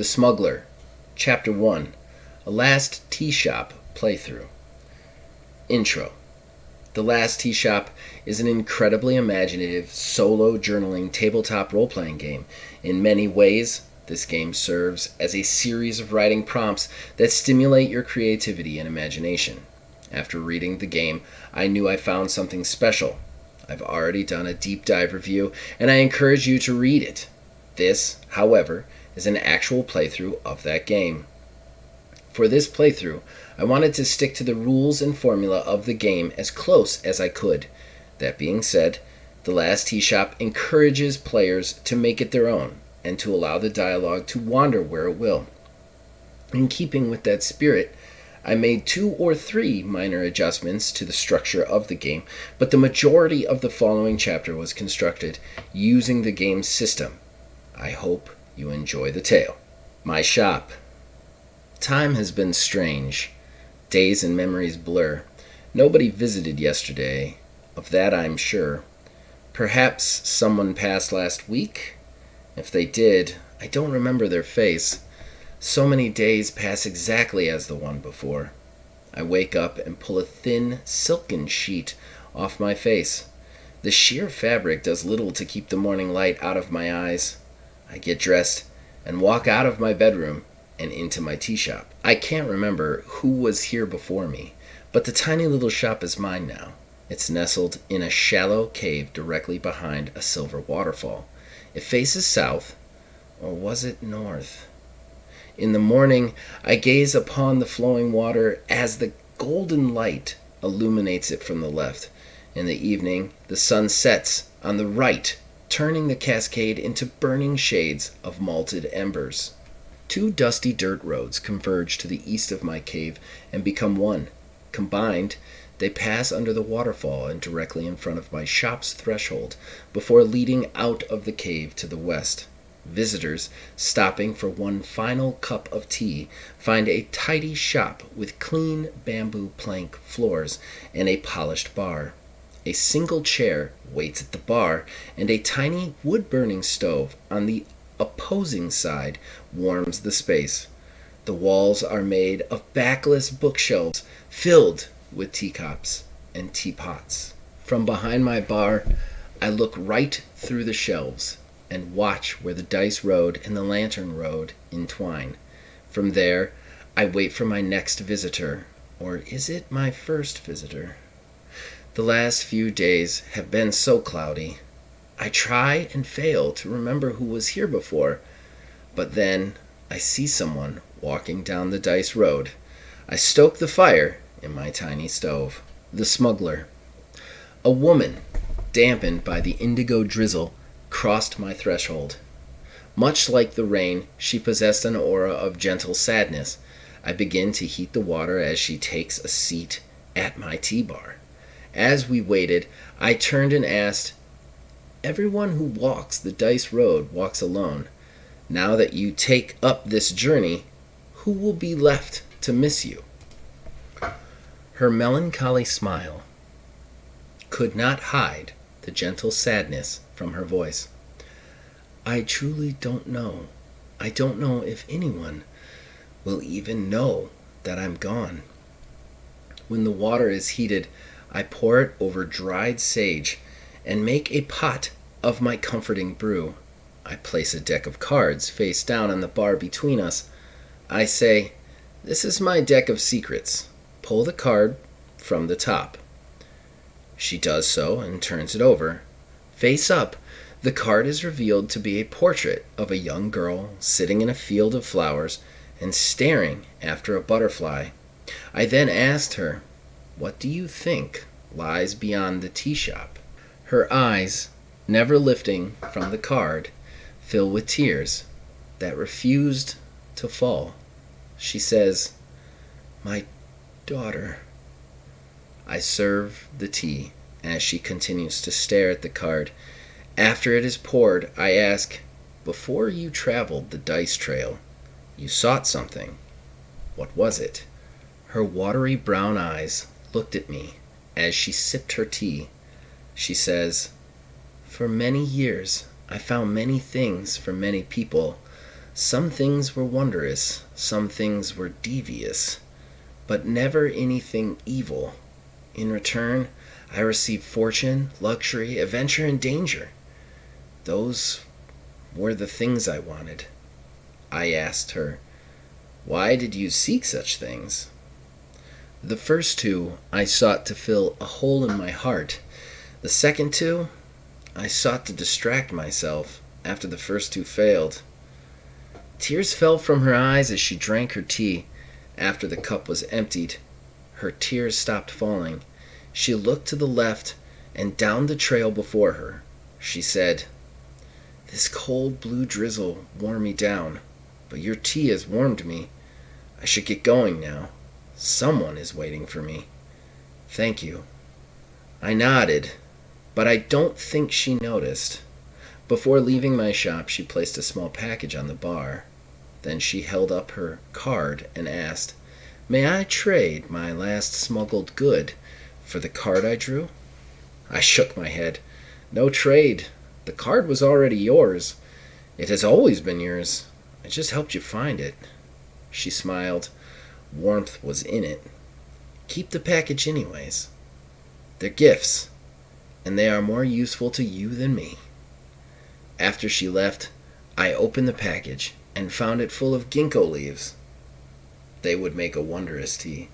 The Smuggler, Chapter 1, A Last Tea Shop Playthrough. Intro. The Last Tea Shop is an incredibly imaginative, solo journaling tabletop role-playing game. In many ways, this game serves as a series of writing prompts that stimulate your creativity and imagination. After reading the game, I knew I found something special. I've already done a deep dive review, and I encourage you to read it. This, however, is an actual playthrough of that game. For this playthrough, I wanted to stick to the rules and formula of the game as close as I could. That being said, The Last Tea Shop encourages players to make it their own, and to allow the dialogue to wander where it will. In keeping with that spirit, I made 2 or 3 minor adjustments to the structure of the game, but the majority of the following chapter was constructed using the game's system. I hope you enjoy the tale. My shop. Time has been strange. Days and memories blur. Nobody visited yesterday. Of that I'm sure. Perhaps someone passed last week? If they did, I don't remember their face. So many days pass exactly as the one before. I wake up and pull a thin, silken sheet off my face. The sheer fabric does little to keep the morning light out of my eyes. I get dressed and walk out of my bedroom and into my tea shop. I can't remember who was here before me, but the tiny little shop is mine now. It's nestled in a shallow cave directly behind a silver waterfall. It faces south, or was it north? In the morning, I gaze upon the flowing water as the golden light illuminates it from the left. In the evening, the sun sets on the right, turning the cascade into burning shades of malted embers. 2 dusty dirt roads converge to the east of my cave and become one. Combined, they pass under the waterfall and directly in front of my shop's threshold before leading out of the cave to the west. Visitors, stopping for one final cup of tea, find a tidy shop with clean bamboo plank floors and a polished bar. A single chair waits at the bar, and a tiny wood-burning stove on the opposing side warms the space. The walls are made of backless bookshelves filled with teacups and teapots. From behind my bar, I look right through the shelves and watch where the dice road and the lantern road entwine. From there, I wait for my next visitor, or is it my first visitor? The last few days have been so cloudy. I try and fail to remember who was here before, but then I see someone walking down the dice road. I stoke the fire in my tiny stove. The Smuggler. A woman, dampened by the indigo drizzle, crossed my threshold. Much like the rain, she possessed an aura of gentle sadness. I begin to heat the water as she takes a seat at my tea bar. As we waited, I turned and asked, "Everyone who walks the dice road walks alone. Now that you take up this journey, who will be left to miss you?" Her melancholy smile could not hide the gentle sadness from her voice. "I truly don't know. I don't know if anyone will even know that I'm gone." When the water is heated, I pour it over dried sage and make a pot of my comforting brew. I place a deck of cards face down on the bar between us. I say, "This is my deck of secrets. Pull the card from the top." She does so and turns it over. Face up, the card is revealed to be a portrait of a young girl sitting in a field of flowers and staring after a butterfly. I then asked her, "What do you think lies beyond the tea shop?" Her eyes, never lifting from the card, fill with tears that refused to fall. She says, "My daughter." I serve the tea as she continues to stare at the card. After it is poured, I ask, "Before you traveled the dice trail, you sought something. What was it?" Her watery brown eyes looked at me as she sipped her tea. She says, "For many years, I found many things for many people, Some things were wondrous, some things were devious, but never anything evil. In return, I received fortune, luxury, adventure, and danger. Those were the things I wanted. I asked her, "Why did you seek such things?" The first two I sought to fill a hole in my heart. The second two, I sought to distract myself after the first two failed. Tears fell from her eyes as she drank her tea. After the cup was emptied, her tears stopped falling. She looked to the left and down the trail before her. She said, "This cold blue drizzle wore me down, but your tea has warmed me. I should get going now. Someone is waiting for me. Thank you." I nodded, but I don't think she noticed. Before leaving my shop, she placed a small package on the bar. Then she held up her card and asked, "May I trade my last smuggled good for the card I drew?" I shook my head. "No trade. The card was already yours. It has always been yours. I just helped you find it." She smiled. Warmth was in it. "Keep the package anyways. They're gifts, and they are more useful to you than me." After she left, I opened the package and found it full of ginkgo leaves. They would make a wondrous tea.